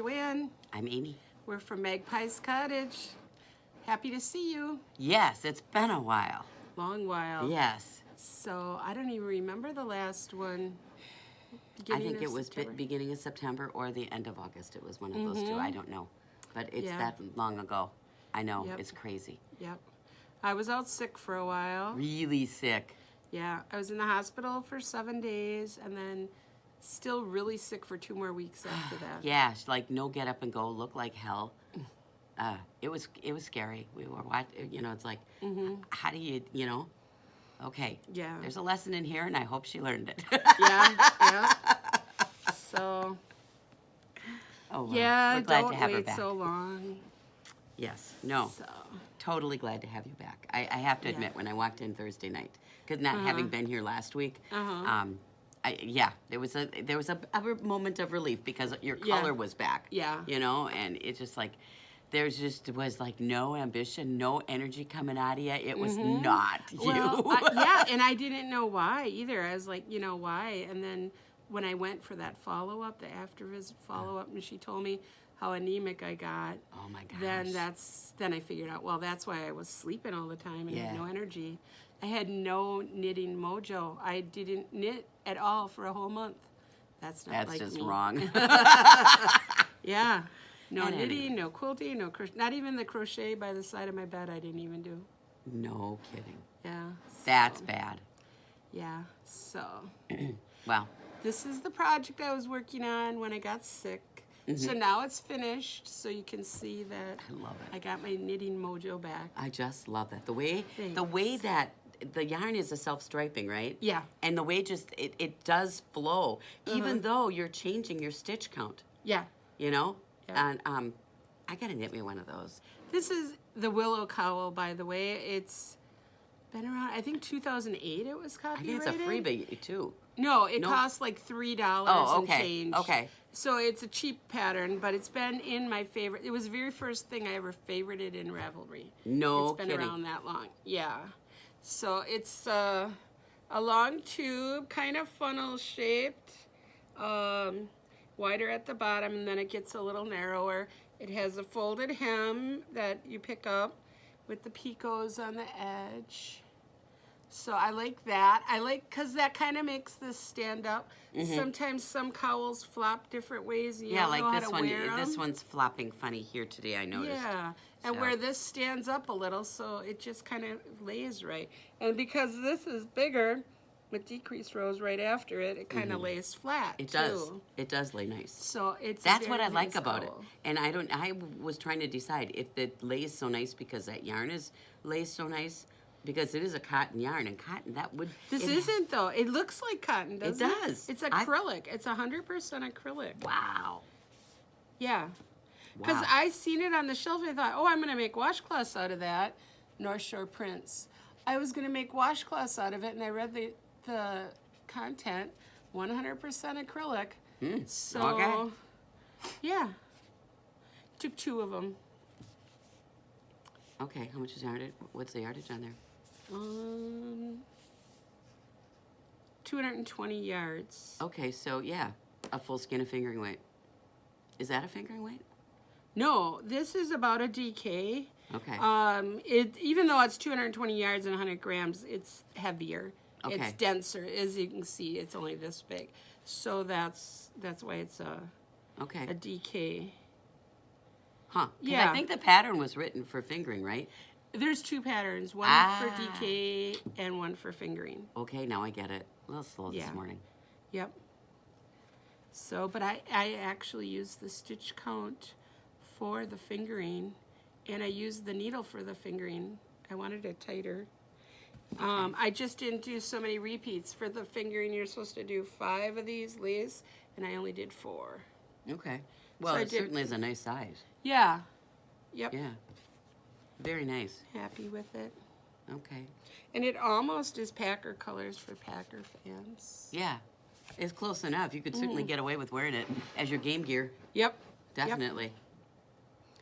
Joanne. I'm Amy. We're from Magpies Cottage. Happy to see you. Yes, it's been a while. Long while. Yes. So I don't even remember the last one. I think it was September? beginning of September or the end of August. It was one of those two. I don't know. But it's Yeah. that long ago. I know. Yep. It's crazy. Yep. I was out sick for a while. Really sick. Yeah, I was in the hospital for 7 days and then still really sick for 2 more weeks after that. Yeah, like no get up and go, look like hell. It was scary. We were watching, it's like, how do you, okay. Yeah. There's a lesson in here, and I hope she learned it. Yeah. So, Oh, well, yeah, we're glad don't to have her wait back. so long. Yes, no, So, totally glad to have you back. I have to admit, when I walked in Thursday night, because not having been here last week, there was a moment of relief because your color was back. Yeah. And it's just like, was like no ambition, no energy coming out of you. It was not you. Well, and I didn't know why either. I was like, why? And then when I went for that follow-up, the after-visit follow-up, and she told me how anemic I got. Oh my gosh. Then I figured out, well, that's why I was sleeping all the time and had Yeah. no energy. I had no knitting mojo. I didn't knit at all for a whole month. That's not like just me. wrong. Yeah. No And knitting, anyway. no quilting, no crochet. Not even the crochet by the side of my bed I didn't even do. No kidding. Yeah. That's so, bad. Yeah. So Well, this is the project I was working on when I got sick. So now it's finished, so you can see that I love it. I got my knitting mojo back. I just love that. The way Thanks. that the yarn is a self-striping, right? Yeah. And the way it does flow, even though you're changing your stitch count, Yeah. Yeah. Yeah. And I gotta knit me one of those. This is the Willow Cowl, by the way. It's been around, I think 2008 it was I copyrighted. think it's a freebie too. No, it costs like $3 Oh, and okay. change. Okay. So it's a cheap pattern, but it's been in my favorite. It was the very first thing I ever favorited in Ravelry. No It's been kidding. around that long. Yeah. So it's a long tube, kind of funnel shaped, wider at the bottom, and then it gets a little narrower. It has a folded hem that you pick up with the picots on the edge. So I like that. Because that kind of makes this stand up. Sometimes some cowls flop different ways. And you don't know how this to one. wear 'em. This one's flopping funny here today. I noticed. Yeah, and So. where this stands up a little, so it just kind of lays right. And because this is bigger, with decreased rows right after it, it kind of lays flat. It does. too. It does lay nice. So it's That's a what very I like nice about cowl. it. And I was trying to decide if it lays so nice because that yarn lays so nice, because it is a cotton yarn, and cotton, that would... This isn't though. It looks like cotton, doesn't it? does. It's acrylic. It's 100% acrylic. Wow. Yeah. Because Wow. I seen it on the shelf and I thought, oh, I'm going to make washcloths out of that. North Shore Prints. I was going to make washcloths out of it, and I read the content, 100% acrylic. So, okay. yeah. Took 2 of them. Okay, how much is yardage? What's the yardage on there? 220 yards. Okay, so yeah, a full skein of fingering weight. Is that a fingering weight? No, this is about a DK. Okay. Even though it's 220 yards and 100 grams, it's heavier. Okay. It's denser. As you can see, it's only this big. So that's why it's a Okay. DK. Huh. 'Cause Yeah. I think the pattern was written for fingering, right? There's 2 patterns, one for DK and one for fingering. Okay, now I get it. A little slow Yeah. this morning. Yep. So, but I actually used the stitch count for the fingering, and I used the needle for the fingering. I wanted it tighter. I just didn't do so many repeats. For the fingering, you're supposed to do 5 of these lace, and I only did 4. Okay. Well, So I it did- certainly is a nice size. Yeah. Yep. Yeah. Very nice. Happy with it. Okay. And it almost is Packer colors for Packer fans. Yeah. It's close enough. You could certainly get away with wearing it as your game gear. Yep. Definitely.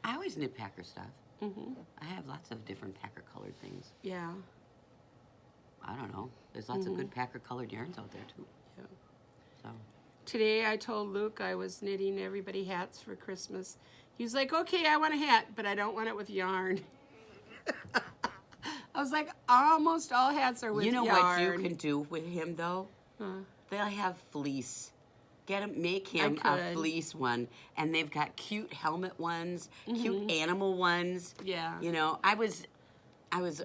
I always knit Packer stuff. I have lots of different Packer colored things. Yeah. I don't know. There's lots of good Packer colored yarns out there too. Yeah. So. today I told Luke I was knitting everybody hats for Christmas. He was like, okay, I want a hat, but I don't want it with yarn. I was like, almost all hats are with yarn. You know what you can do with him, though? They'll have fleece. Make him a fleece one, and they've got cute helmet ones, cute animal ones. Yeah. You know, I was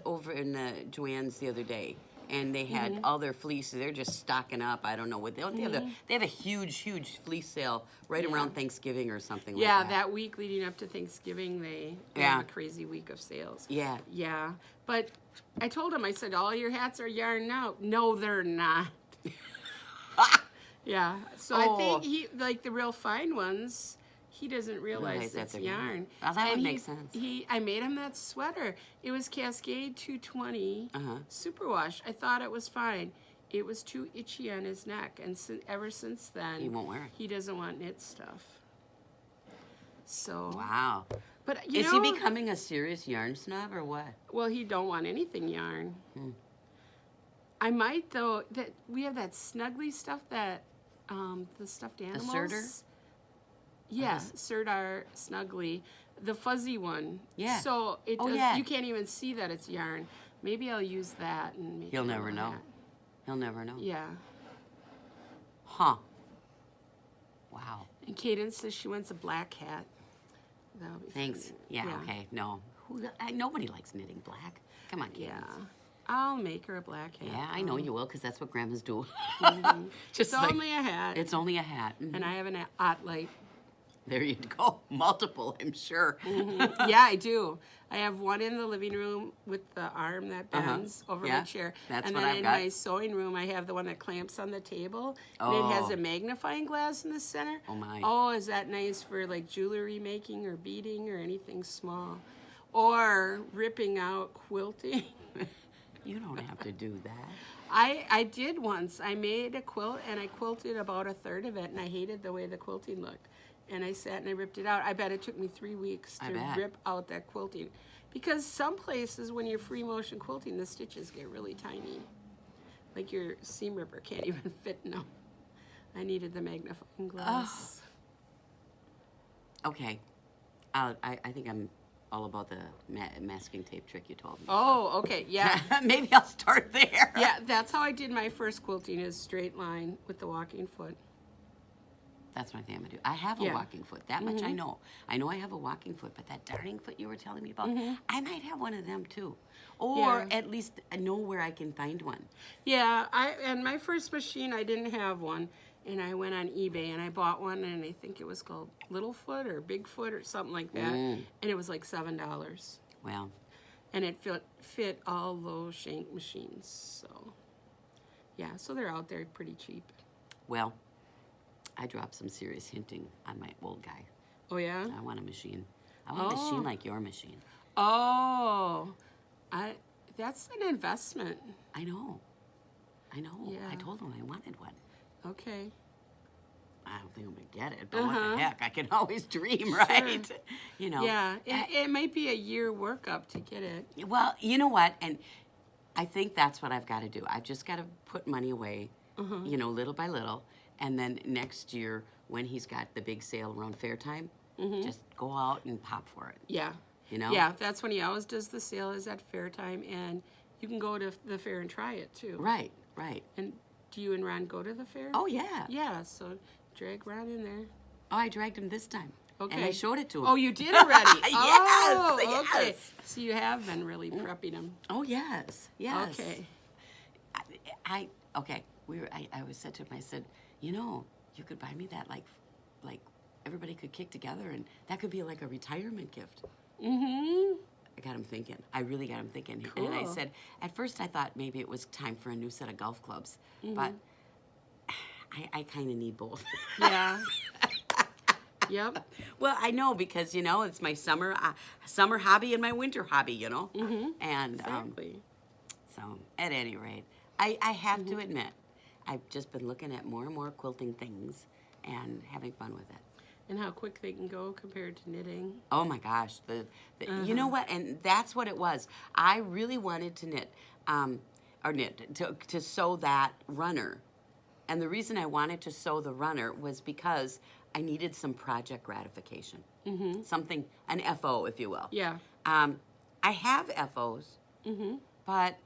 over in Joanne's the other day, and they had all their fleece. They're just stocking up. I don't know what they have a huge fleece sale right around Thanksgiving or something like that. Yeah, that week leading up to Thanksgiving, they have a crazy week of sales. Yeah. Yeah, but I told him, I said, all your hats are yarn now. No, they're not. Yeah, so I think he, like the real fine ones, he doesn't realize it's yarn. Oh, that would make sense. I made him that sweater. It was Cascade 220 superwash. I thought it was fine. It was too itchy on his neck, and ever since then, he won't wear it. He doesn't want knit stuff. So wow. But is he becoming a serious yarn snob or what? Well, he don't want anything yarn. I might though. That we have that snuggly stuff that the stuffed animals. A Serter? Yes, Serdar Snuggly, the fuzzy one. Yeah. So it does, you can't even see that it's yarn. Maybe I'll use that and make. He'll never know. He'll never know. Yeah. Huh. Wow. And Cadence says she wants a black hat. That'll be Thanks. fun. Yeah. Okay. No. Nobody likes knitting black. Come on, Cadence. Yeah. I'll make her a black hat. Yeah, I know you will, because that's what grandmas do. Just it's only a hat. It's only a hat. And I have an ot light. There you go. Multiple, I'm sure. Yeah, I do. I have one in the living room with the arm that bends over my chair. That's and what then I've in got. my sewing room, I have the one that clamps on the table. And it has a magnifying glass in the center. Oh, my. Oh, is that nice for like jewelry making or beading or anything small? Or ripping out quilting. You don't have to do that. I did once. I made a quilt and I quilted about a third of it, and I hated the way the quilting looked. And I sat and I ripped it out. I bet it took me 3 weeks to rip out that quilting. Because some places when you're free motion quilting, the stitches get really tiny. Like your seam ripper can't even fit in them. I needed the magnifying glass. Okay. I think I'm all about the masking tape trick you told me. Oh, okay, yeah. Maybe I'll start there. Yeah, that's how I did my first quilting, is straight line with the walking foot. That's what I think I'm going to do. I have a walking foot. That much I know. I know I have a walking foot, but that darning foot you were telling me about, I might have one of them too. Or at least know where I can find one. Yeah, and my first machine, I didn't have one. And I went on eBay and I bought one, and I think it was called Littlefoot or Bigfoot or something like that. And it was like $7. Well. And it fit all those shank machines. So, yeah, so they're out there pretty cheap. Well, I dropped some serious hinting on my old guy. Oh, yeah? I want a machine. I want a machine like your machine. Oh, that's an investment. I know. Yeah. I told him I wanted one. Okay. I don't think I'm going to get it, but what the heck? I can always dream, right? Sure. You know. Yeah, it might be a year workup to get it. Well, you know what? And I think that's what I've got to do. I've just got to put money away, you know, little by little. And then next year, when he's got the big sale around fair time, just go out and pop for it. Yeah. You know? Yeah, that's when he always does the sale, is at fair time. And you can go to the fair and try it, too. Right, right. And do you and Ron go to the fair? Oh, yeah. Yeah, so drag Ron in there. Oh, I dragged him this time. Okay. And I showed it to him. Oh, you did already? Yes, oh, okay. So you have been really prepping him. Oh, yes, yes. Okay. Okay. I was said to him, I said, you know, you could buy me that, like everybody could kick together, and that could be like a retirement gift. I got him thinking. I really got him thinking. Cool. And I said, at first I thought maybe it was time for a new set of golf clubs, but I kind of need both. Yeah. Yep. Well, I know, because, you know, it's my summer hobby and my winter hobby, you know? And exactly. So, at any rate, I have to admit, I've just been looking at more and more quilting things and having fun with it. And how quick they can go compared to knitting. Oh my gosh, you know what? And that's what it was. I really wanted to knit, to sew that runner, And the reason I wanted to sew the runner was because I needed some project gratification. Something, an FO, if you will. Yeah. I have FOs, but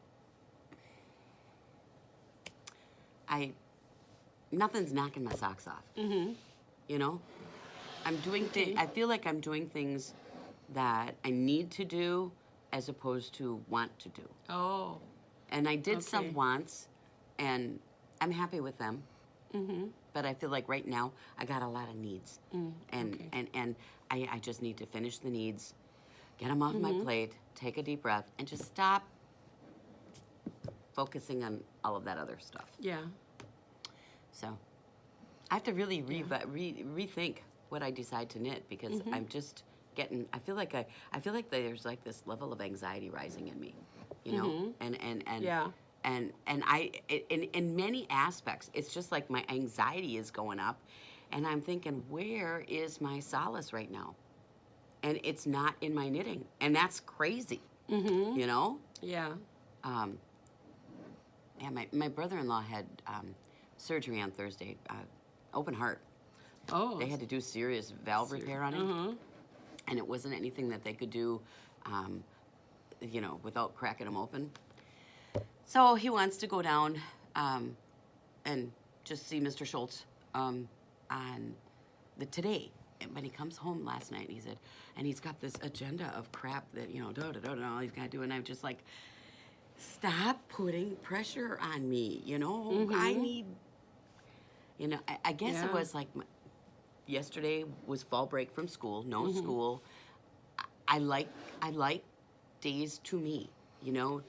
nothing's knocking my socks off. You know? I'm doing I feel like I'm doing things that I need to do as opposed to want to do. Oh. And I did Okay. some wants, and I'm happy with them. But I feel like right now I got a lot of needs, and I just need to finish the needs, get them off my plate, take a deep breath, and just stop focusing on all of that other stuff. Yeah. So I have to really rethink what I decide to knit, because I'm just getting. I feel like there's like this level of anxiety rising in me, you know, and Yeah. And in many aspects, it's just like my anxiety is going up, and I'm thinking, where is my solace right now? And it's not in my knitting, and that's crazy. You know? Yeah. Yeah, my brother-in-law had surgery on Thursday, open heart. Oh. They had to do serious valve repair on him, and it wasn't anything that they could do, you know, without cracking him open. So he wants to go down and just see Mr. Schultz on today. And when he comes home last night, he said, and he's got this agenda of crap that, you know, all he's got to do. And I'm just like, stop putting pressure on me, you know? I need, you know, I guess it was like, yesterday was fall break from school, no school. I like days to me, you know?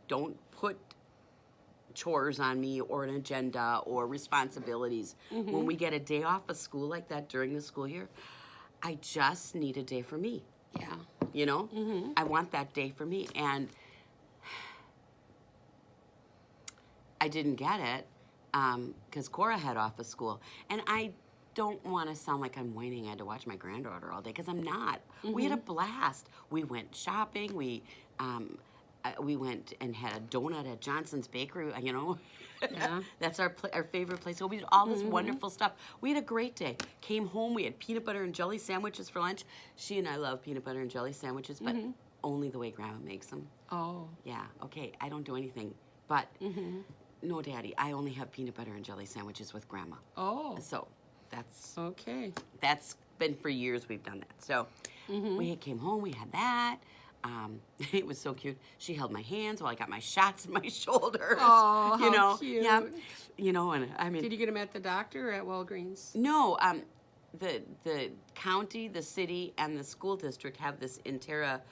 Don't put chores on me or an agenda or responsibilities. When we get a day off of school like that during the school year, I just need a day for me. Yeah. You know? I want that day for me. And I didn't get it because Cora had off of school. And I don't want to sound like I'm whining I had to watch my granddaughter all day, because I'm not. We had a blast. We went shopping. We went and had a donut at Johnson's Bakery, you know. Yeah. That's our favorite place. So we did all this wonderful stuff. We had a great day. Came home, we had peanut butter and jelly sandwiches for lunch. She and I love peanut butter and jelly sandwiches, but only the way Grandma makes them. Oh. Yeah, okay, I don't do anything. But, no, Daddy, I only have peanut butter and jelly sandwiches with Grandma. Oh. So that's been for years we've done that. So we came home, we had that. It was so cute. She held my hands while I got my shots in my shoulders. Oh, you know, how cute. yeah, you know, and I mean, Did you get them at the doctor or at Walgreens? no, the county, the city, and the school district have this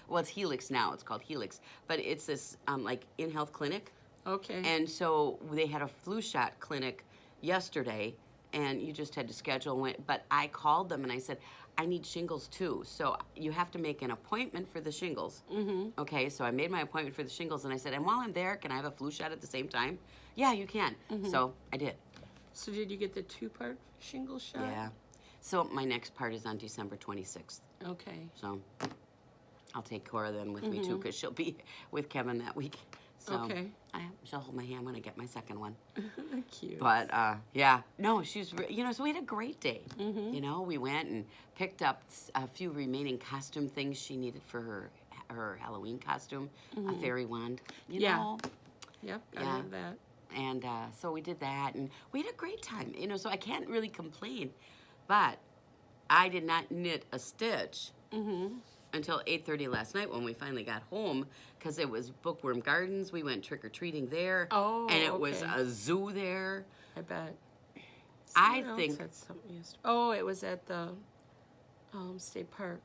well, it's Helix now. It's called Helix, but it's this like in-health clinic. Okay. And so they had a flu shot clinic yesterday, and you just had to schedule. But I called them and I said, I need shingles too. So you have to make an appointment for the shingles. Okay, so I made my appointment for the shingles, and I said, and while I'm there, can I have a flu shot at the same time? Yeah, you can. So I did. So did you get the 2-part shingle shot? Yeah. So my next part is on December 26th. Okay. So I'll take Cora then with me too, because she'll be with Kevin that week. So Okay. she'll hold my hand when I get my second one. Cute. But yeah, no, she's you know. So we had a great day. You know, we went and picked up a few remaining costume things she needed for her Halloween costume, a fairy wand. You know. Yep. I Yeah. have that. And so we did that, and we had a great time. You know, so I can't really complain. But I did not knit a stitch until 8:30 last night when we finally got home, because it was Bookworm Gardens. We went trick-or-treating there. Oh, and it was okay. a zoo there. I bet. I Someone else think had something yesterday. Oh, it was at the state park.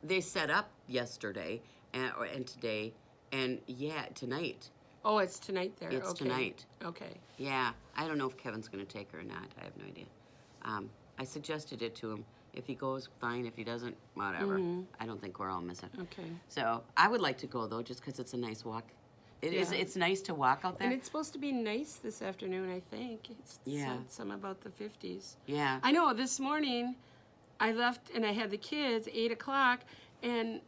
They set up yesterday and today, and yeah, tonight. Oh, it's tonight there. It's okay. tonight. Okay. Yeah, I don't know if Kevin's going to take her or not. I have no idea. I suggested it to him. If he goes, fine. If he doesn't, whatever. I don't think we're all missing. Okay. So I would like to go, though, just because it's a nice walk. It is. Yeah. It's nice to walk out there. And it's supposed to be nice this afternoon, I think. It's Yeah. said some about the 50s. Yeah. I know, this morning I left and I had the kids, 8 o'clock, and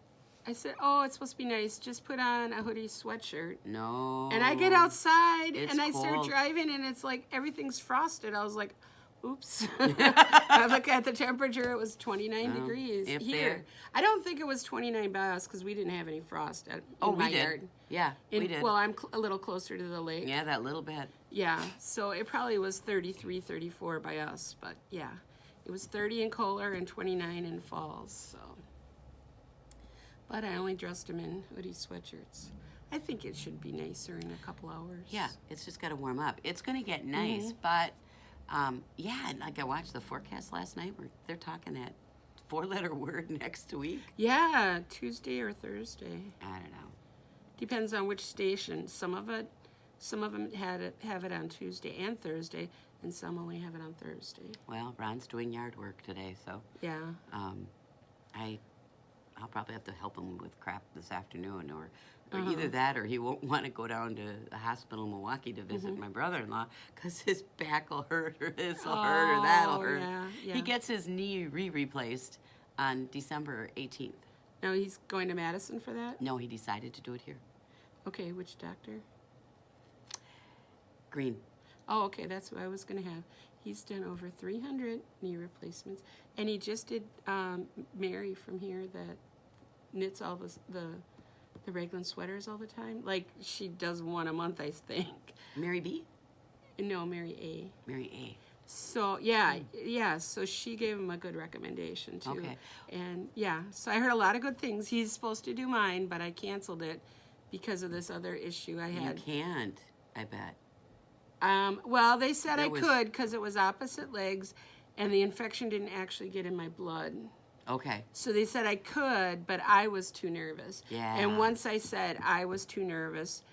I said, oh, it's supposed to be nice. Just put on a hoodie sweatshirt. No. And I get outside It's and I start cold. driving and it's like everything's frosted. I was like, oops. I look at the temperature, it was 29 degrees if here. they're- I don't think it was 29 by us because we didn't have any frost in my we did. yard. Yeah, we did. Well, I'm a little closer to the lake. Yeah, that little bit. Yeah, so it probably was 33, 34 by us. But yeah, it was 30 in Kohler and 29 in Falls. So. But I only dressed him in hoodie sweatshirts. I think it should be nicer in a couple hours. Yeah, it's just got to warm up. It's going to get nice, but yeah, like I watched the forecast last night. They're talking that 4-letter word next week. Yeah, Tuesday or Thursday. I don't know. Depends on which station. Some of them have it on Tuesday and Thursday, and some only have it on Thursday. Well, Ron's doing yard work today, so Yeah. I'll probably have to help him with crap this afternoon, or either that, or he won't want to go down to the hospital in Milwaukee to visit my brother-in-law because his back will hurt, or this will hurt, or that'll hurt. Yeah. He gets his knee replaced on December 18th. Now he's going to Madison for that? No, he decided to do it here. Okay, which doctor? Green. Oh, okay, that's what I was going to have. He's done over 300 knee replacements, and he just did Mary from here that knits all the Raglan sweaters all the time. Like, she does one a month, I think. Mary B? No, Mary A. Mary A. So, yeah, so she gave him a good recommendation, too. Okay. And, yeah, so I heard a lot of good things. He's supposed to do mine, but I canceled it because of this other issue I had. You can't, I bet. Well, they said There I was- could because it was opposite legs, and the infection didn't actually get in my blood. Okay. So they said I could, but I was too nervous. Yeah. And once I said I was too nervous,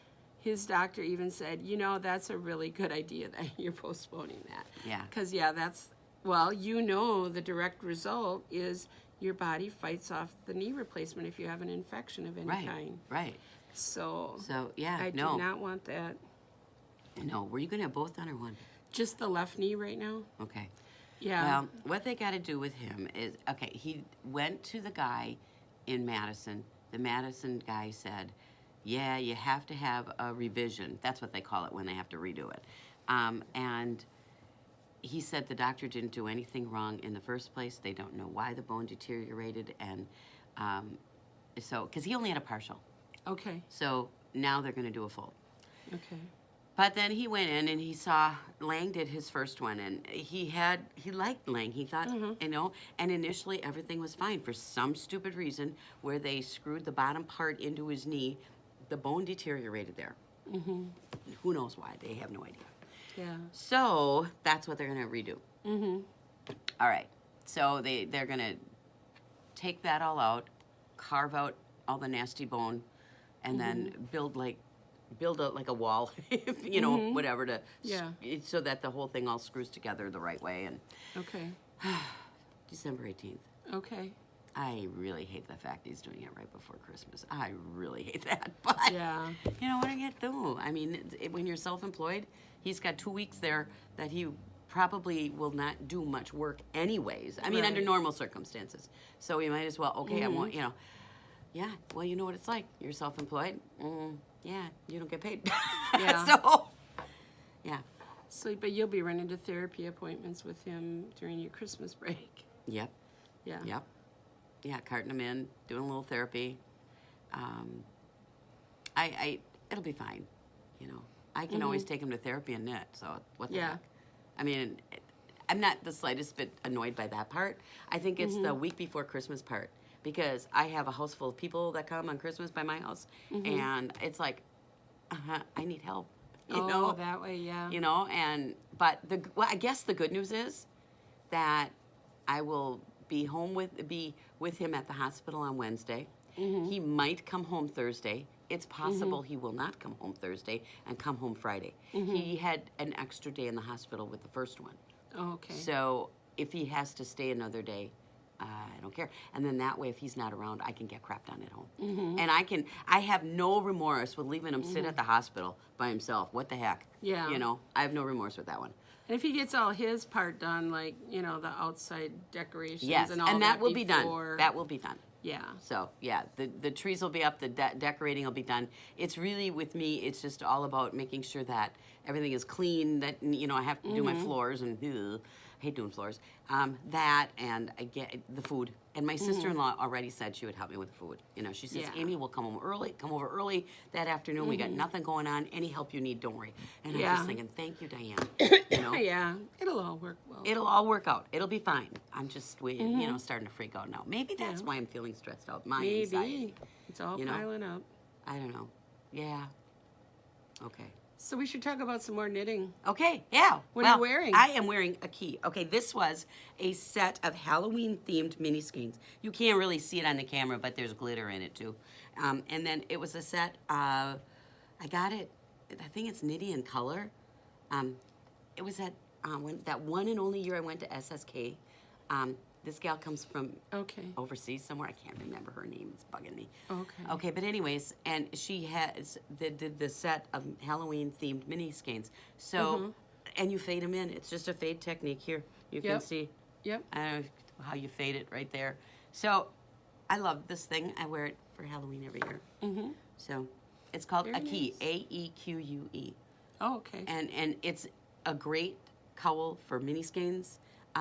his doctor even said, that's a really good idea that you're postponing that. Yeah. Because, the direct result is your body fights off the knee replacement if you have an infection of any kind. Right. So yeah, I no. do not want that. No, were you going to have both done or one? Just the left knee right now? Okay. Yeah. Well, what they got to do with him is, okay, he went to the guy in Madison. The Madison guy said, yeah, you have to have a revision. That's what they call it when they have to redo it. And he said the doctor didn't do anything wrong in the first place. They don't know why the bone deteriorated. And because he only had a partial. Okay. So now they're going to do a full. Okay. But then he went in and he saw Lang did his first one, and he liked Lang. He thought, and initially everything was fine. For some stupid reason, where they screwed the bottom part into his knee, the bone deteriorated there. Mm-hmm. Who knows why? They have no idea. Yeah. So that's what they're going to redo. Mm-hmm. All right. So they're going to take that all out, carve out all the nasty bone, and then build like a wall, whatever so that the whole thing all screws together the right way. And Okay. December 18th. Okay. I really hate the fact he's doing it right before Christmas. I really hate that. But Yeah. what are you gonna do? I mean, when you're self-employed, he's got 2 weeks there that he probably will not do much work anyways. I mean, under normal circumstances. So he might as well. Okay, I won't. Yeah. Well, you know what it's like. You're self-employed. Yeah, you don't get paid. Yeah. So, yeah. So, but you'll be running to therapy appointments with him during your Christmas break. Yep. Yeah. Yep. Yeah, carting him in, doing a little therapy. It'll be fine. I can always take him to therapy and knit. So what the heck? I mean, I'm not the slightest bit annoyed by that part. I think it's the week before Christmas part. Because I have a house full of people that come on Christmas by my house, and it's like, I need help. That way, yeah. But I guess the good news is that I will be home with him at the hospital on Wednesday. He might come home Thursday. It's possible he will not come home Thursday and come home Friday. He had an extra day in the hospital with the first one. Oh, okay. So if he has to stay another day, I don't care. And then that way, if he's not around, I can get crap done at home. And I have no remorse with leaving him sit at the hospital by himself. What the heck? Yeah. I have no remorse with that one. And if he gets all his part done, like, the outside decorations Yes, and all that will be done. before- That will be done. Yeah. So yeah, the trees will be up, the decorating will be done. It's really, with me, it's just all about making sure that everything is clean. That, you know, I have to do my floors, and I hate doing floors. That, and I get the food. And my sister-in-law already said she would help me with the food. You know, she says, Yeah. Amy, we'll come over early that afternoon. We got nothing going on. Any help you need, don't worry. And I'm Yeah. just thinking, thank you, Diane. You know, Yeah, it'll all work well. it'll all work out. It'll be fine. I'm just, you know, starting to freak out now. Maybe that's why I'm feeling stressed out. My anxiety. Maybe. It's all You know? piling up. I don't know. Yeah. Okay. So we should talk about some more knitting. Okay, yeah. What are you wearing? I am wearing a key. Okay, this was a set of Halloween-themed mini skeins. You can't really see it on the camera, but there's glitter in it, too. And then it was a set of, I got it, I think it's Nitty and Color. It was that one and only year I went to SSK. This gal comes from overseas somewhere. I can't remember her name. It's bugging me. Okay. Okay, but anyways, and she has did the set of Halloween-themed mini skeins. So, and you fade them in. It's just a fade technique here. You can see Yep. how you fade it right there. So, I love this thing. I wear it for Halloween every year. Mm-hmm. So, it's called Very Aequue, nice. A-E-Q-U-E. Oh, okay. And it's a great cowl for mini skeins.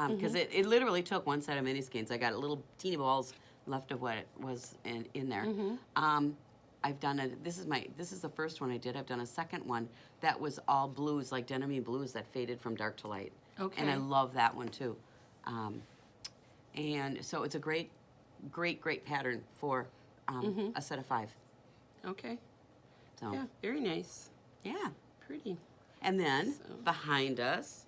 Because it literally took one set of mini skeins. I got little teeny balls left of what was in there. I've done this is the first one I did. I've done a second one that was all blues, like denim blues that faded from dark to light. Okay. And I love that one too. And so it's a great pattern for a set of 5. Okay. So Yeah, very nice. yeah. Pretty. And then So- behind us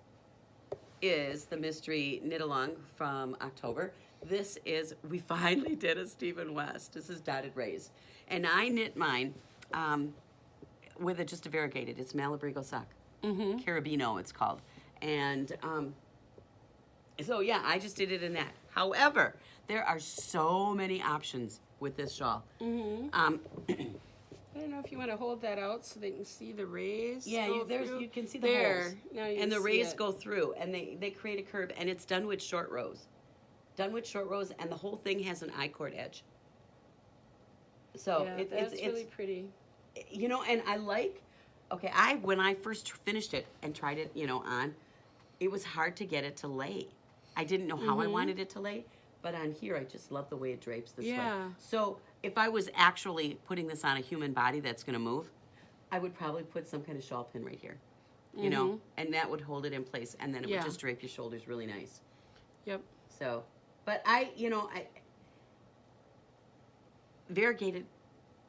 is the mystery knit along from October. This is, we finally did a Stephen West. This is Dotted Rays. And I knit mine with just a variegated. It's Malabrigo sock. Carabino, it's called. And so, yeah, I just did it in that. However, there are so many options with this shawl. I don't know if you want to hold that out so they can see the rays. Yeah, go you through. can see the there. holes. Now you And the see rays it. go through, and they create a curve, and it's done with short rows. Done with short rows, and the whole thing has an I-cord edge. So Yeah, that's really pretty. You know, and I like, when I first finished it and tried it, you know, on, it was hard to get it to lay. I didn't know how I wanted it to lay, but on here, I just love the way it drapes this way. Yeah. So if I was actually putting this on a human body that's going to move, I would probably put some kind of shawl pin right here, you know, and that would hold it in place, and then it would just drape your shoulders really nice. Yep. So, but variegated,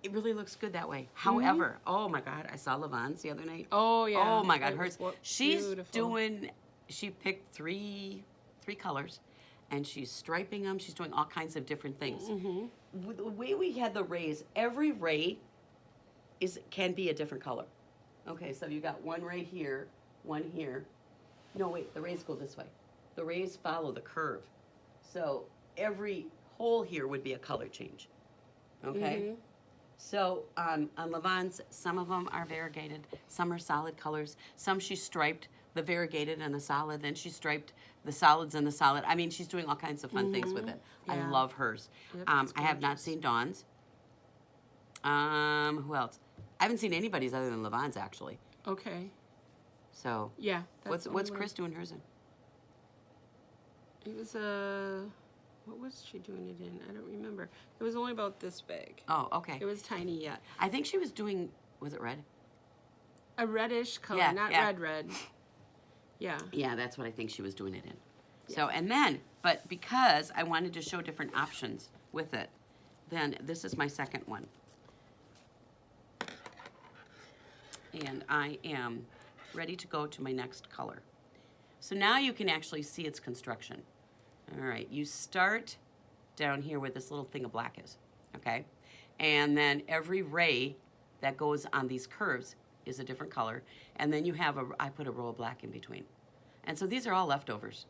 it really looks good that way. However, oh my God, I saw Levon's the other night. Oh, yeah. Oh my God, It hers. was She's beautiful. she picked three colors, and she's striping them. She's doing all kinds of different things. With the way we had the rays, every ray can be a different color. Okay, so you got one ray here, one here. No, wait, the rays go this way. The rays follow the curve. So every hole here would be a color change. Okay? So on Levon's, some of them are variegated, some are solid colors, some she striped the variegated and the solid, then she striped the solids and the solid. I mean, she's doing all kinds of fun things with it. I Yeah. love hers. Yep, I it's have not gorgeous. seen Dawn's. Who else? I haven't seen anybody's other than Levon's, actually. Okay. So Yeah. That's the what's only Chris doing hers in? It was what was she doing it in? I don't remember. It was only about this big. Oh, okay. It was tiny yet. I think she was doing, was it red? A reddish color, Yeah, not yeah. red. Yeah. Yeah, that's what I think she was doing it in. So, and then, but because I wanted to show different options with it, then this is my second one. And I am ready to go to my next color. So now you can actually see its construction. All right, you start down here where this little thing of black is, okay? And then every ray that goes on these curves is a different color. And then you have I put a row of black in between. And so these are all leftovers.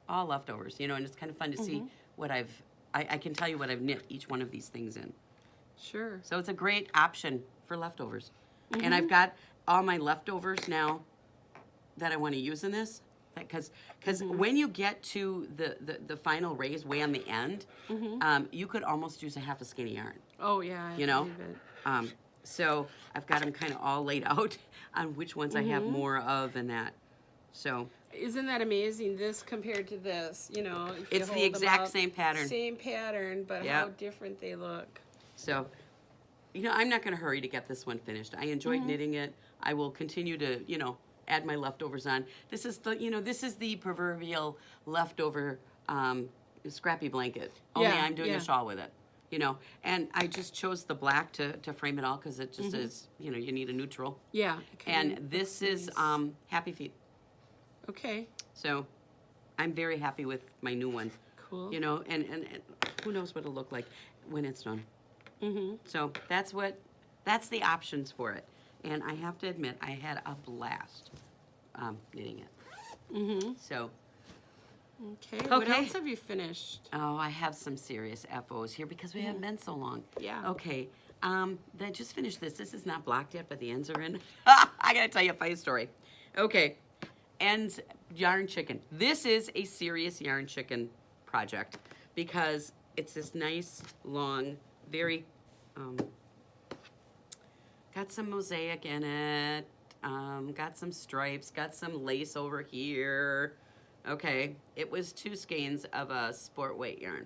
All leftovers, you know, and it's kind of fun to see what I can tell you what I've knit each one of these things in. Sure. So it's a great option for leftovers. And I've got all my leftovers now that I want to use in this. Because when you get to the final raise way on the end, you could almost use a half a skein of yarn. Oh yeah, I You know? believe it. So I've got them kind of all laid out on which ones I have more of and that. So Isn't that amazing? This compared to this, you know, if you it's the hold them exact up, same pattern. Same pattern, but how different they look. So, you know, I'm not going to hurry to get this one finished. I enjoyed knitting it. I will continue to, you know, add my leftovers on. This is the, you know, this is the proverbial leftover scrappy blanket. Only I'm doing a shawl with it. You know, and I just chose the black to frame it all because it just is, you know, you need a neutral. Yeah. And this is Happy Feet. Okay. So I'm very happy with my new one. Cool. You know, and who knows what it'll look like when it's done. So that's the options for it. And I have to admit, I had a blast knitting it. So. Okay. What else have you finished? Oh, I have some serious FOs here because we haven't been so long. Yeah. Okay. Then just finished this. This is not blocked yet, but the ends are in. I gotta tell you a funny story. Okay. Ends yarn chicken. This is a serious yarn chicken project because it's this nice, long, very, got some mosaic in it, got some stripes, got some lace over here. Okay, it was 2 skeins of a sport weight yarn.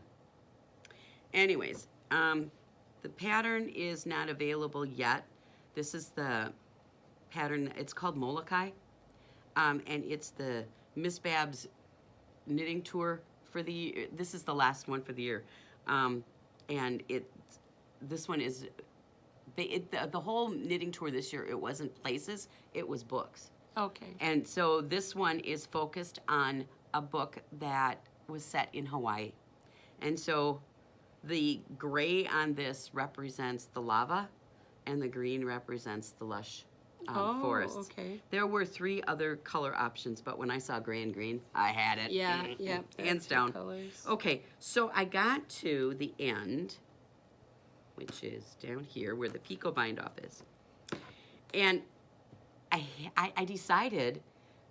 Anyways, the pattern is not available yet. This is the pattern, it's called Molokai, and it's the Miss Babs knitting tour for the year. This is the last one for the year. And this one is, the whole knitting tour this year, it wasn't places, it was books. Okay. And so this one is focused on a book that was set in Hawaii. And so the gray on this represents the lava and the green represents the lush forests. Okay. There were 3 other color options, but when I saw gray and green, I had it. Yeah, yeah. Hands down. Colors. Okay, so I got to the end, which is down here where the picot bind off is. And I decided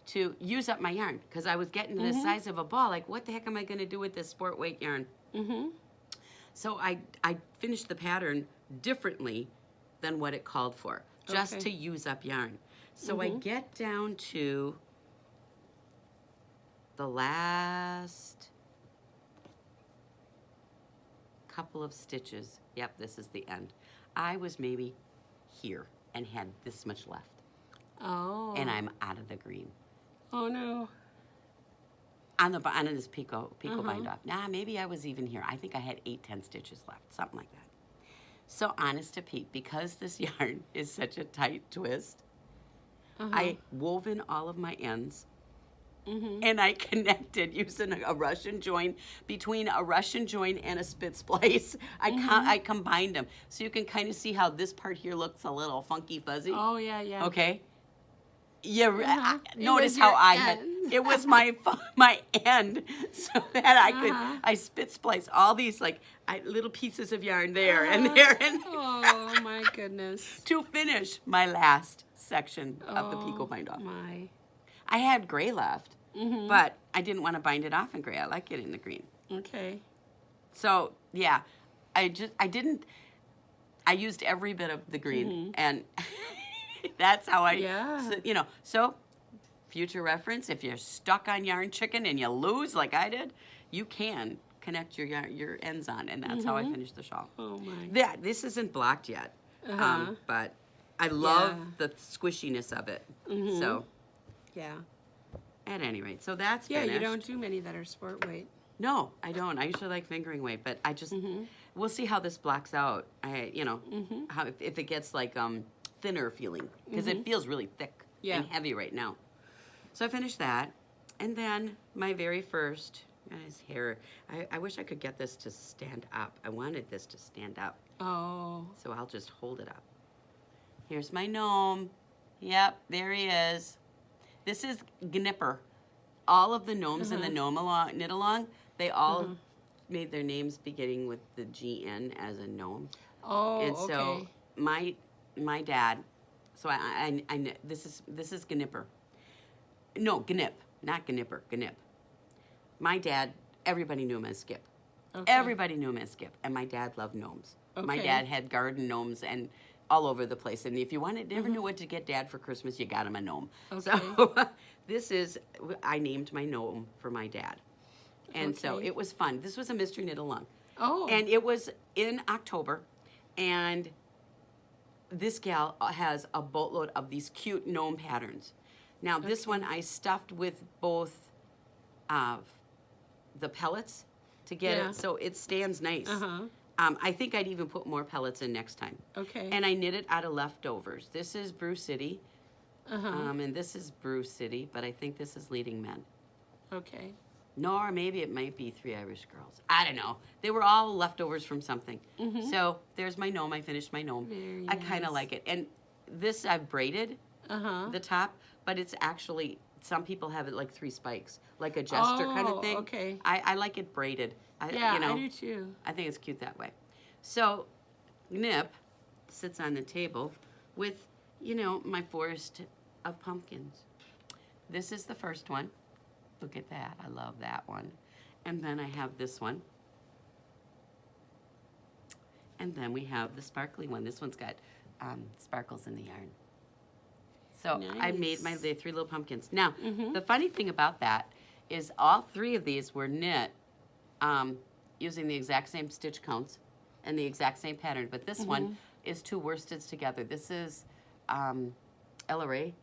to use up my yarn because I was getting to the size of a ball. Like, what the heck am I going to do with this sport weight yarn? So I finished the pattern differently than what it called for, just to use up yarn. So I get down to the last couple of stitches. Yep, this is the end. I was maybe here and had this much left. Oh. And I'm out of the green. Oh no. On this picot bind off. Nah, maybe I was even here. I think I had 8-10 stitches left, something like that. So honest to Pete, because this yarn is such a tight twist, I wove in all of my ends and I connected using a Russian join. Between a Russian join and a spit splice, I combined them. So you can kind of see how this part here looks a little funky fuzzy. Oh yeah, yeah. Okay. Yeah, notice was how your I had, end. it was my end, so that I could, I spit splice all these like little pieces of yarn there and there and Oh my goodness. to finish my last section of the picot bind off. My. I had gray left, but I didn't want to bind it off in gray. I like it in the green. Okay. So yeah, I used every bit of the green and that's how so future reference, if you're stuck on yarn chicken and you lose like I did, you can connect your ends on, and that's how I finished the shawl. Oh my. Yeah, this isn't blocked yet, but I love the squishiness of it. So Yeah. at any rate, so that's Yeah, finished. you don't do many that are sport weight. No, I don't. I usually like fingering weight, but I just we'll see how this blocks out. How if it gets like thinner feeling, because it feels really thick and heavy right now. So I finished that, and then my very first his hair. I wish I could get this to stand up. I wanted this to stand up. Oh. So I'll just hold it up. Here's my gnome. Yep, there he is. This is Gnipper. All of the gnomes in the gnome knit along, they all made their names beginning with the GN as a gnome. Oh, and so my dad, so I this is Gnipper. No, Gnip, not Gnipper, Gnip. My dad, everybody knew him as Skip. Okay. Everybody knew him as Skip, and my dad loved gnomes. My Okay. dad had garden gnomes and all over the place. And if you never knew what to get Dad for Christmas, you got him a gnome. Okay. So I named my gnome for my dad. And so Okay. it was fun. This was a mystery knit along. Oh. And it was in October, and this gal has a boatload of these cute gnome patterns. Now, this one I stuffed with both the pellets to get Yeah. it so it stands nice. Uh-huh. I think I'd even put more pellets in next time. Okay. And I knit it out of leftovers. This is Brew City, and this is Brew City, but I think this is Leading Men. Okay. No, or maybe it might be Three Irish Girls. I don't know. They were all leftovers from something. So there's my gnome. I finished my gnome. Very I kind of nice. like it. And this I've braided the top, but it's actually, some people have it like 3 spikes, like a jester kind of thing. Okay. I like it braided. Yeah, you know, I do too. I think it's cute that way. So Nip sits on the table with, my forest of pumpkins. This is the first one. Look at that. I love that one. And then I have this one. And then we have the sparkly one. This one's got sparkles in the yarn. So I made the 3 little pumpkins. Now, the funny thing about that is all 3 of these were knit using the exact same stitch counts and the exact same pattern. But this one is 2 worsteds together. This is LRA.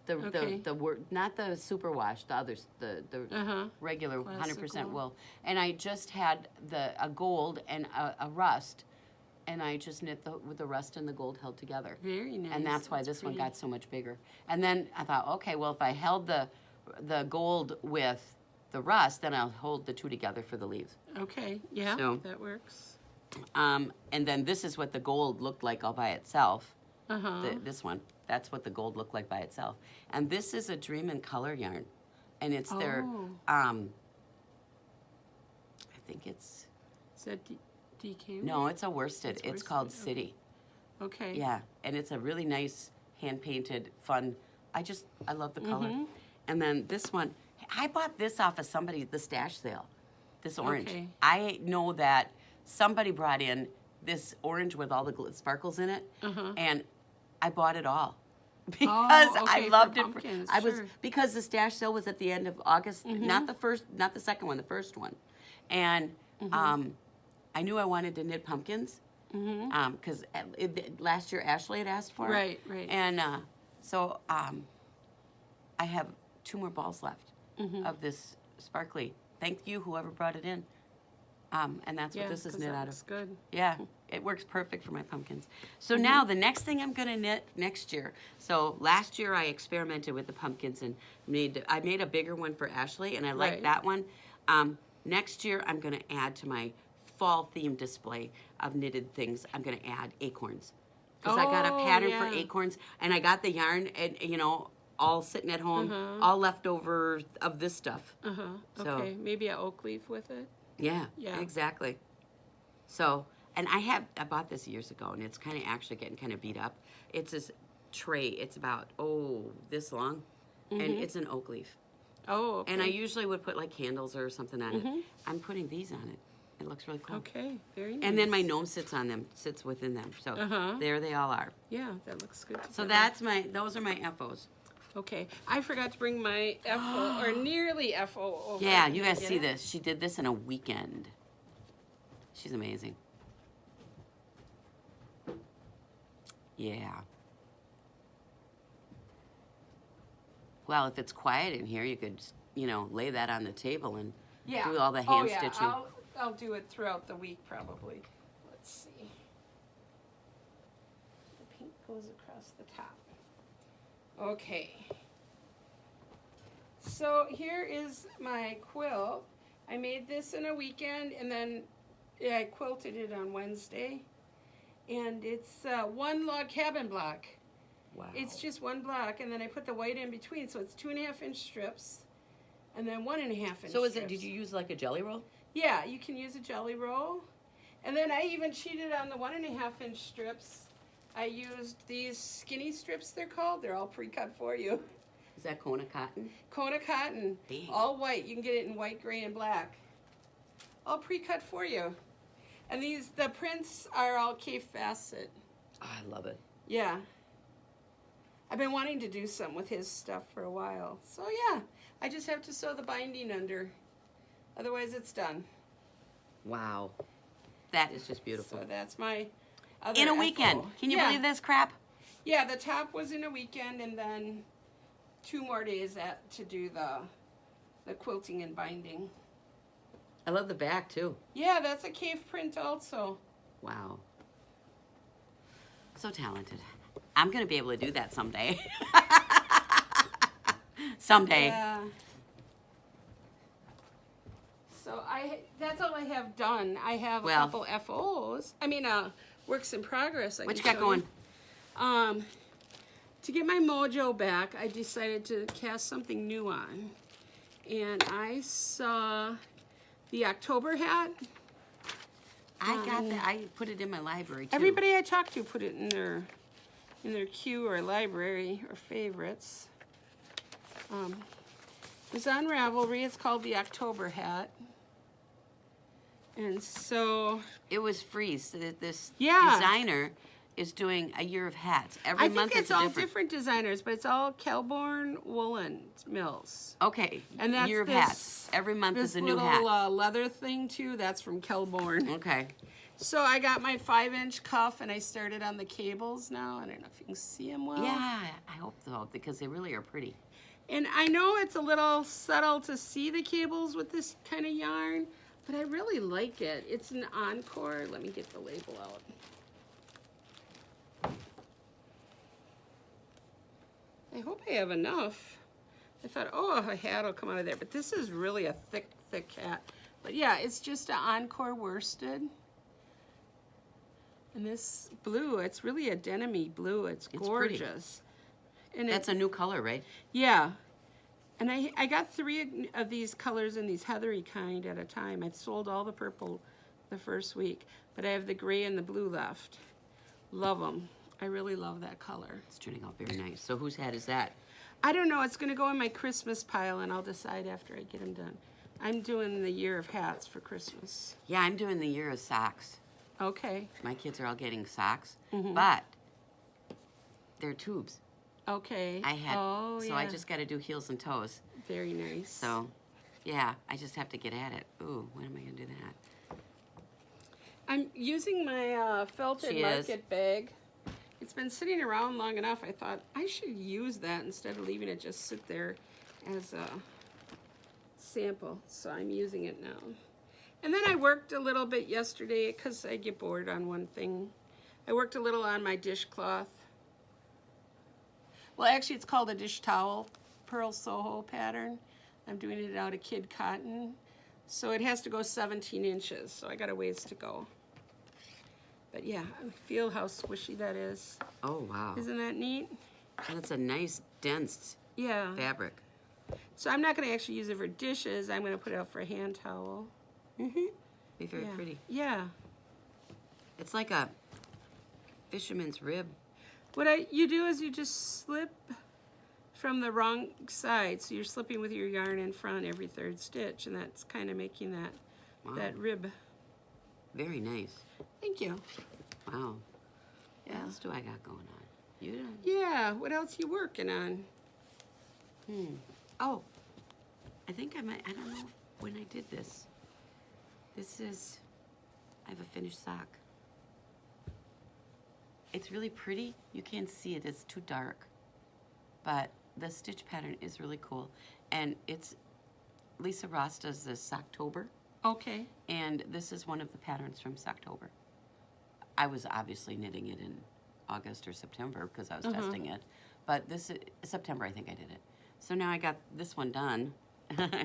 Not the superwash, the others, the regular 100% wool. And I just had a gold and a rust, and I just knit with the rust and the gold held together. Very nice. And that's why this one got so much bigger. And then I thought, okay, well, if I held the gold with the rust, then I'll hold the 2 together for the leaves. Okay. Yeah, So- that works. And then this is what the gold looked like all by itself. Uh-huh. This one. That's what the gold looked like by itself. And this is a Dream in Color yarn. And it's their, I think it's, Is that DK? no, it's a worsted. It's worsted, called okay. City. Okay. Yeah, and it's a really nice hand-painted, fun, I love the color. And then this one, I bought this off of the stash sale, this orange. Okay. I know that somebody brought in this orange with all the sparkles in it, and I bought it all. Because I okay, loved for it. pumpkins, sure. Because the stash sale was at the end of August, not the second one, the first one. And I knew I wanted to knit pumpkins, because last year Ashley had asked for it. Right. And so I have 2 more balls left of this sparkly. Thank you, whoever brought it in. And that's what this is knit out of. Looks good. Yeah, it works perfect for my pumpkins. So now the next thing I'm going to knit next year. So last year I experimented with the pumpkins and I made a bigger one for Ashley, and I like Right. that one. Next year I'm going to add to my fall theme display of knitted things. I'm going to add acorns, because I got a pattern for acorns, and I got the yarn and all sitting at home, all leftover of this stuff. So- Okay, maybe an oak leaf with it. Yeah, Yeah. exactly. So, and I bought this years ago, and it's kind of actually getting kind of beat up. It's this tray. It's about, this long, and it's an oak leaf. Oh, okay. And I usually would put like candles or something on it. I'm putting these on it. It looks really cool. Okay, very nice. And then my gnome sits within them. So there they all are. Yeah, that looks good. So together. those are my FOs. Okay, I forgot to bring my FO, or nearly FO over. Yeah, you Can I guys get see it? this. She did this in a weekend. She's amazing. Yeah. Well, if it's quiet in here, you could, lay that on the table and do all the hand stitching. I'll do it throughout the week probably. Let's see. The pink goes across the top. Okay. So here is my quilt. I made this in a weekend, and then I quilted it on Wednesday. And it's 1 log cabin block. Wow. It's just 1 block, and then I put the white in between, so it's 2.5-inch strips, and then 1.5-inch So strips. did you use like a jelly roll? Yeah, you can use a jelly roll. And then I even cheated on the 1.5-inch strips. I used these skinny strips, they're called. They're all pre-cut for you. Is that Kona cotton? Kona cotton. Dang. All white. You can get it in white, gray, and black. All pre-cut for you. And the prints are all Cape Facet. Oh, I love it. Yeah. I've been wanting to do something with his stuff for a while. So yeah, I just have to sew the binding under. Otherwise it's done. Wow. That is just beautiful. So that's my other In a weekend. FO. Can you Yeah. believe this crap? Yeah, the top was in a weekend and then 2 more days to do the quilting and binding. I love the back too. Yeah, that's a cave print also. Wow. So talented. I'm going to be able to do that someday. Someday. Yeah. So that's all I have done. I have a couple FOs. I mean, works in progress. What you got going? To get my mojo back, I decided to cast something new on. And I saw the October hat. I got that. I put it in my library too. Everybody I talked to put it in their queue or library or favorites. It's on Ravelry. It's called the October hat. And so It was free. So that this Yeah. designer is doing a year of hats. Every I month think it's a all different. different designers, but it's all Kelborn Woolen Mills. Okay. And that's year of this, hats. Every month this is a new little hat. leather thing too. That's from Kelborn. Okay. So I got my 5-inch cuff and I started on the cables now. I don't know if you can see them well. Yeah, I hope so because they really are pretty. And I know it's a little subtle to see the cables with this kind of yarn, but I really like it. It's an Encore. Let me get the label out. I hope I have enough. I thought, oh, a hat will come out of there, but this is really a thick, thick hat. But yeah, it's just an Encore worsted. And this blue, it's really a denim-y blue. It's It's gorgeous. And That's a new color, right? yeah. And I got 3 of these colors in these heathery kind at a time. I've sold all the purple the first week, but I have the gray and the blue left. Love them. I really love that color. It's turning out very nice. So whose hat is that? I don't know. It's going to go in my Christmas pile, and I'll decide after I get them done. I'm doing the year of hats for Christmas. Yeah, I'm doing the year of socks. Okay. My kids are all getting socks, Mhm. but they're tubes. Okay. I had, Oh, so yeah. I just got to do heels and toes. Very nice. So, yeah, I just have to get at it. Ooh, when am I going to do that? I'm using my felted She is. market bag. It's been sitting around long enough. I thought I should use that instead of leaving it just sit there as a sample. So I'm using it now. And then I worked a little bit yesterday because I get bored on one thing. I worked a little on my dishcloth. Well, actually, it's called a dish towel pearl Soho pattern. I'm doing it out of kid cotton. So it has to go 17 inches. So I got a ways to go. But yeah, feel how squishy that is. Oh, wow. Isn't that neat? That's a nice, dense Yeah. fabric. So I'm not going to actually use it for dishes. I'm going to put it out for a hand towel. Mm-hmm. Be very Yeah. pretty. Yeah. It's like a fisherman's rib. What you do is you just slip from the wrong side. So you're slipping with your yarn in front every 3rd stitch, and that's kind of making that Wow. that rib. Very nice. Thank you. Wow. Yeah. What else do I got going on? You don't? Yeah. What else you working on? Oh, I think I might, I don't know when I did this. This is, I have a finished sock. It's really pretty. You can't see it, it's too dark. But the stitch pattern is really cool. And it's, Lisa Ross does this Socktober. Okay. And this is one of the patterns from Socktober. I was obviously knitting it in August or September because I was testing it. But this is September, I think I did it. So now I got this one done.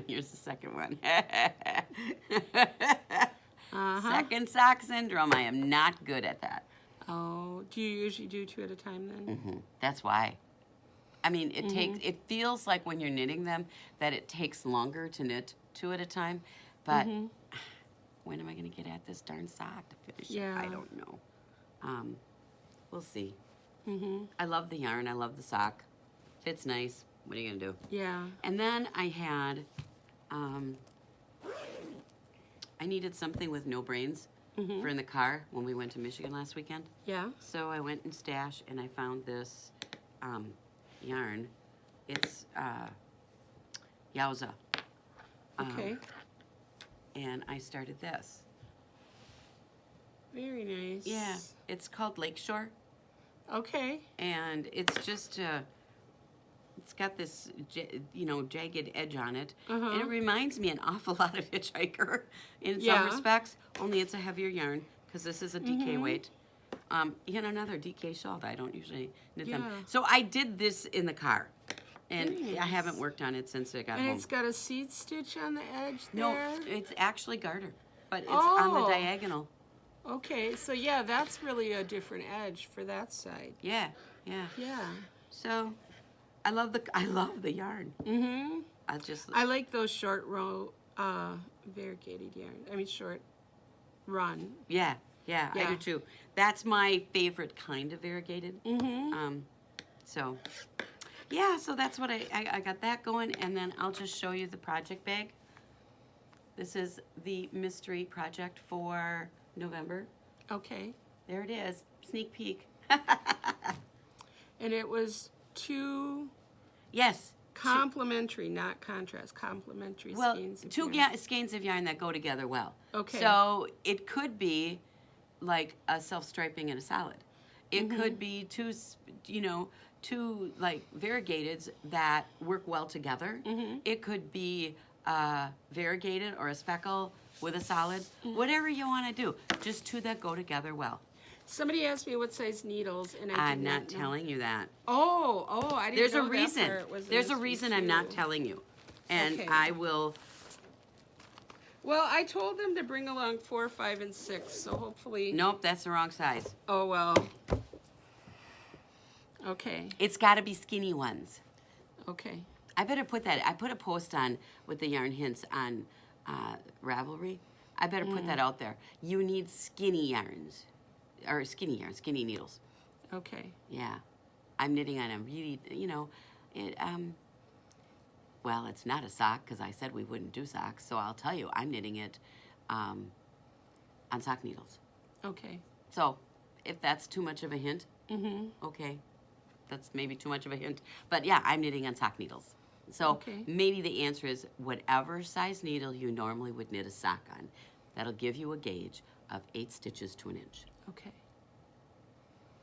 Here's the second one. Second sock syndrome. I am not good at that. Oh, do you usually do 2 at a time then? That's why. I mean, it takes. It feels like when you're knitting them that it takes longer to knit 2 at a time. But when am I going to get at this darn sock to finish it? I don't know. We'll see. I love the yarn. I love the sock. Fits nice. What are you gonna do? Yeah. And then I had, I needed something with no brains for in the car when we went to Michigan last weekend. Yeah. So I went in Stash and I found this yarn. It's Yowza. Okay. And I started this. Very nice. Yeah, it's called Lakeshore. Okay. And it's just, it's got this, jagged edge on it. And it reminds me an awful lot of Hitchhiker in some respects, only it's a heavier yarn because this is a DK weight. Another DK shawl. I don't usually knit them. So I did this in the car. And I haven't worked on it since I got home. And it's got a seed stitch on the edge there? No, it's actually garter, but it's on the diagonal. Okay, so yeah, that's really a different edge for that side. Yeah. So, I love the yarn. I like those short row variegated yarn. I mean short run. Yeah, I do too. That's my favorite kind of variegated. So, yeah, so that's what I got that going, and then I'll just show you the project bag. This is the mystery project for November. Okay. There it is. Sneak peek. And it was two Yes. complementary, not contrast, complementary skeins of two yarn. skeins of yarn that go together well. Okay. So it could be like a self-striping and a solid. It could be two like variegateds that work well together. It could be variegated or a speckle with a solid. Whatever you want to do, just two that go together well. Somebody asked me what size needles, and I'm not telling you that. Oh, I didn't There's know a reason. that part was There's a mystery reason I'm too. not telling you, and Okay. I will. Well, I told them to bring along 4, 5, and 6, so hopefully. Nope, that's the wrong size. Oh well. Okay. It's got to be skinny ones. Okay. I better put that. I put a post on with the yarn hints on Ravelry. I better put that out there. You need skinny yarns, or skinny needles. Okay. Yeah, I'm knitting on a really, well, it's not a sock because I said we wouldn't do socks. So I'll tell you, I'm knitting it on sock needles. Okay. So if that's too much of a hint, okay, that's maybe too much of a hint. But yeah, I'm knitting on sock needles. So maybe the answer is whatever size needle you normally would knit a sock on. That'll give you a gauge of 8 stitches to an inch. Okay.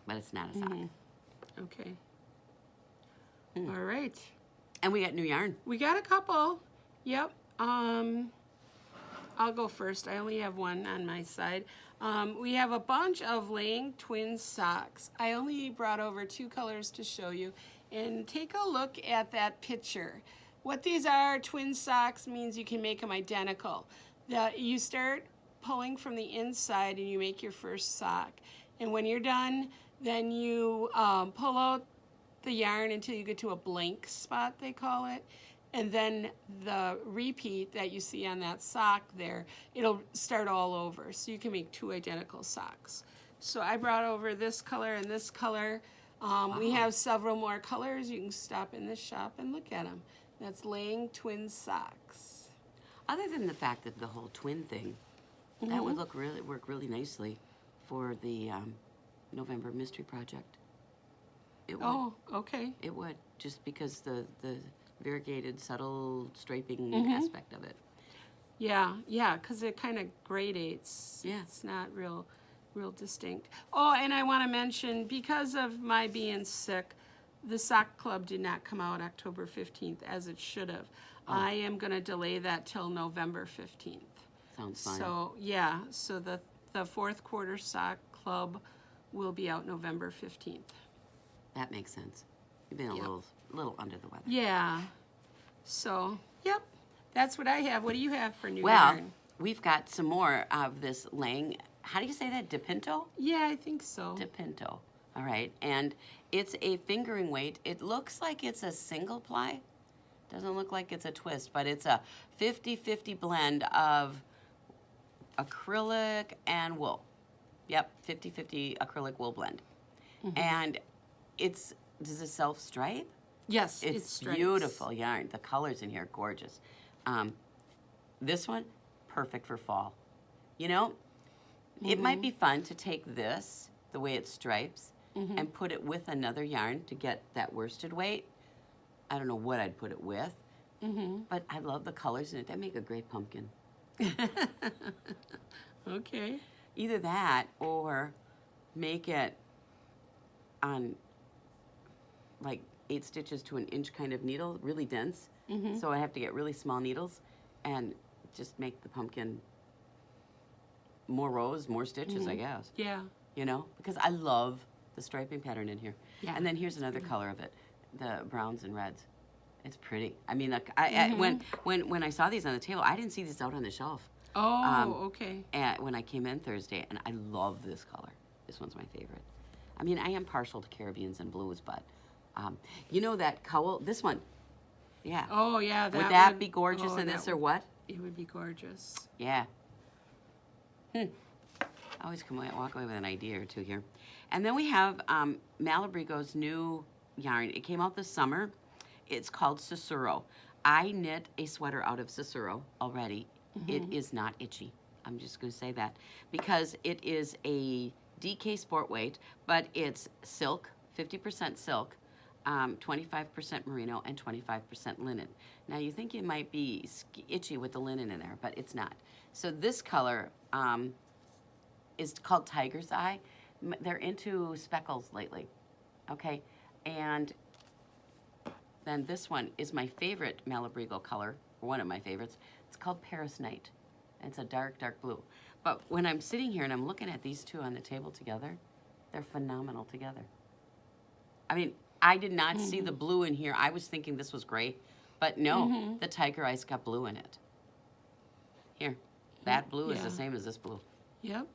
But it's not a sock. Okay. All right. And we got new yarn. We got a couple. Yep. I'll go first. I only have one on my side. We have a bunch of laying twin socks. I only brought over 2 colors to show you. And take a look at that picture. What these are, twin socks, means you can make them identical. You start pulling from the inside and you make your first sock. And when you're done, then you pull out the yarn until you get to a blank spot, they call it. And then the repeat that you see on that sock there, it'll start all over. So you can make 2 identical socks. So I brought over this color and this color. We have several more colors. You can stop in this shop and look at them. That's laying twin socks. Other than the fact that the whole twin thing, that would work really nicely for the November Mystery Project. It would. Oh, okay. It would, just because the variegated, subtle striping aspect of it. Yeah, because it kind of gradates. Yeah. It's not real distinct. Oh, and I want to mention, because of my being sick, the sock club did not come out October 15th as it should have. I am going to delay that till November 15th. Sounds fine. So, yeah, so the 4th quarter sock club will be out November 15th. That makes sense. You've been a little under the weather. Yeah. So, yep. That's what I have. What do you have for new Well, yarn? we've got some more of this laying. How do you say that? DePinto? Yeah, I think so. DePinto. All right. And it's a fingering weight. It looks like it's a single ply. Doesn't look like it's a twist, but it's a 50-50 blend of acrylic and wool. Yep, 50-50 acrylic wool blend. And does it self-stripe? Yes, it's It's stripes. beautiful yarn. The colors in here are gorgeous. This one, perfect for fall. You know, it might be fun to take this, the way it stripes, and put it with another yarn to get that worsted weight. I don't know what I'd put it with, but I love the colors in it. That make a great pumpkin. Okay. Either that or make it on like 8 stitches to an inch kind of needle, really dense. So I have to get really small needles and just make the pumpkin more rows, more stitches, I guess. Yeah. You know, because I love the striping pattern in here. Yeah, And then here's another color of it, the browns and reds. It's pretty. I mean, like when I saw these on the table, I didn't see these out on the shelf. Oh, okay. When I came in Thursday, and I love this color. This one's my favorite. I mean, I am partial to Caribbeans and blues, but you know that cowl, this one, yeah. Oh, yeah. Would that be gorgeous in this or what? It would be gorgeous. Yeah. I always walk away with an idea or two here. And then we have Malabrigo's new yarn. It came out this summer. It's called Sussurro. I knit a sweater out of Sussurro already. It is not itchy. I'm just going to say that. Because it is a DK sport weight, but it's silk, 50% silk, 25% merino, and 25% linen. Now you think it might be itchy with the linen in there, but it's not. So this color is called Tiger's Eye. They're into speckles lately, okay? And then this one is my favorite Malabrigo color, or one of my favorites. It's called Paris Night. It's a dark, dark blue. But when I'm sitting here and I'm looking at these two on the table together, they're phenomenal together. I mean, I did not see the blue in here. I was thinking this was gray, but no, the Tiger Eye's got blue in it. Here, that blue is the same as this blue. Yep.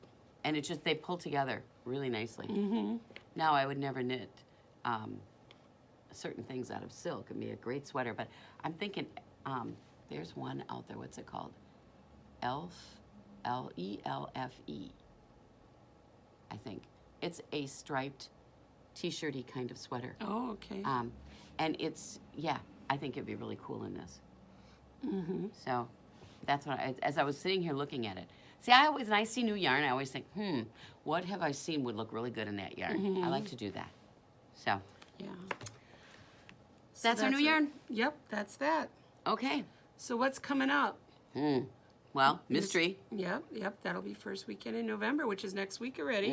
And it's just, they pull together really nicely. Now, I would never knit certain things out of silk. It'd be a great sweater, but I'm thinking, there's one out there, what's it called? Elf, L-E-L-F-E, I think. It's a striped t-shirty kind of sweater. Oh, okay. And it's, yeah, I think it'd be really cool in this. So that's what as I was sitting here looking at it. See, when I see new yarn, I always think, what have I seen would look really good in that yarn? I like to do that. So. Yeah. That's our new yarn? Yep, that's that. Okay. So what's coming up? Well, mystery. Yep, that'll be first weekend in November, which is next week already.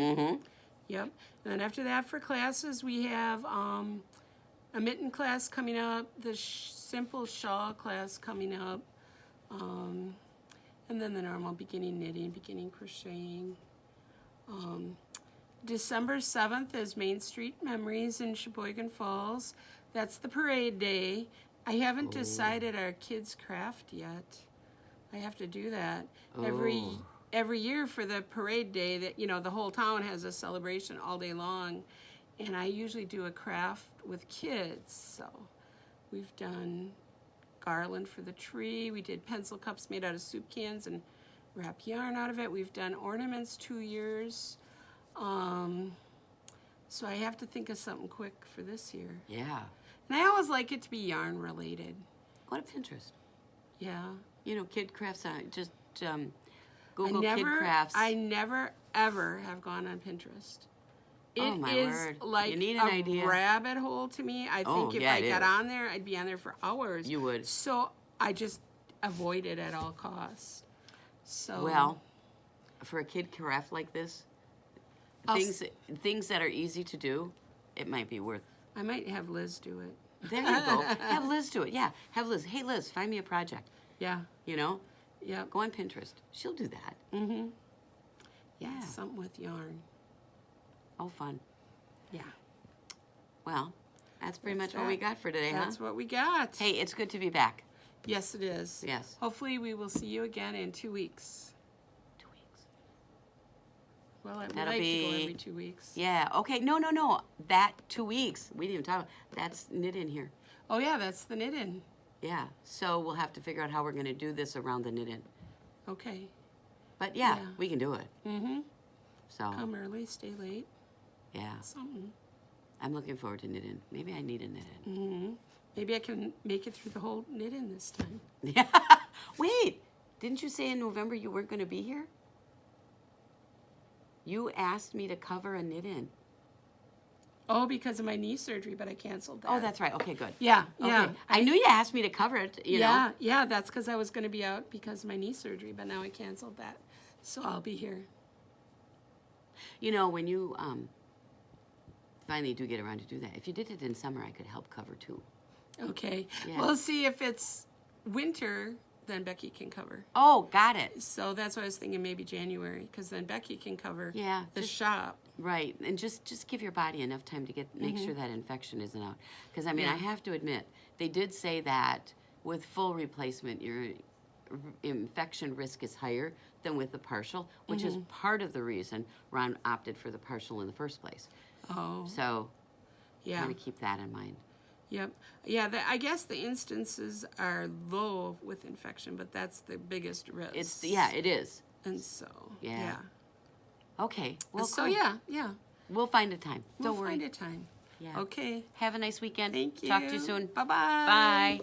Yep. And then after that, for classes, we have a mitten class coming up, the simple shawl class coming up, and then the normal beginning knitting, beginning crocheting. December 7th is Main Street Memories in Sheboygan Falls. That's the parade day. I haven't decided our kids' craft yet. I have to do that. Every year for the parade day, that the whole town has a celebration all day long, and I usually do a craft with kids. So we've done garland for the tree. We did pencil cups made out of soup cans and wrap yarn out of it. We've done ornaments 2 years. So I have to think of something quick for this year. Yeah. And I always like it to be yarn related. Go to Pinterest. Yeah. Kid crafts, just Google kid crafts. I never, ever have gone on Pinterest. Oh, my word. Like You need an a idea. rabbit hole to me. I think if I got on there, I'd be on there for hours. You would. So I just avoid it at all costs. So Well, for a kid craft like this, things that are easy to do, it might be worth. I might have Liz do it. There you go. Have Liz do it. Yeah, have Liz. Hey, Liz, find me a project. Yeah. Yep. Go on Pinterest. She'll do that. Yeah. Something with yarn. Oh, fun. Yeah. Well, that's pretty much what we got for today, That's what we got. Hey, it's good to be back. Yes, it is. Yes. Hopefully we will see you again in 2 weeks. 2 weeks. Well, I'd That'll like to go be- every 2 weeks. Yeah. Okay. No. That 2 weeks. We didn't even talk about. That's knit in here. Oh, yeah, that's the knit-in. Yeah. So we'll have to figure out how we're going to do this around the knit in. Okay. But yeah, Yeah. we can do it. So Come early, stay late. yeah, Something. I'm looking forward to knit in. Maybe I need a knit in. Maybe I can make it through the whole knit-in this time. Yeah. Wait, didn't you say in November you weren't going to be here? You asked me to cover a knit-in. Oh, because of my knee surgery, but I canceled that. Oh, that's right. Okay, good. Yeah, yeah. Okay. I knew you asked me to cover it, you know. Yeah, that's because I was going to be out because of my knee surgery, but now I canceled that. So I'll be here. You know, when you finally do get around to do that, if you did it in summer, I could help cover too. Okay. Yeah. We'll see if it's winter, then Becky can cover. Oh, got it. So that's why I was thinking maybe January, because then Becky can cover the just- shop. Right, and just give your body enough time to make sure that infection isn't out. Because I mean, I have to admit, they did say that with full replacement, your infection risk is higher than with the partial, which is part of the reason Ron opted for the partial in the first place. Oh. So, Yeah. kind of keep that in mind. Yep. Yeah, I guess the instances are low with infection, but that's the biggest risk. It is. And so, Yeah. yeah. Okay. Well, So, cool. yeah. We'll find a time. We'll Don't worry. find a time. Yeah. Okay. Have a nice weekend. Thank you. Talk to you soon. Bye-bye. Bye.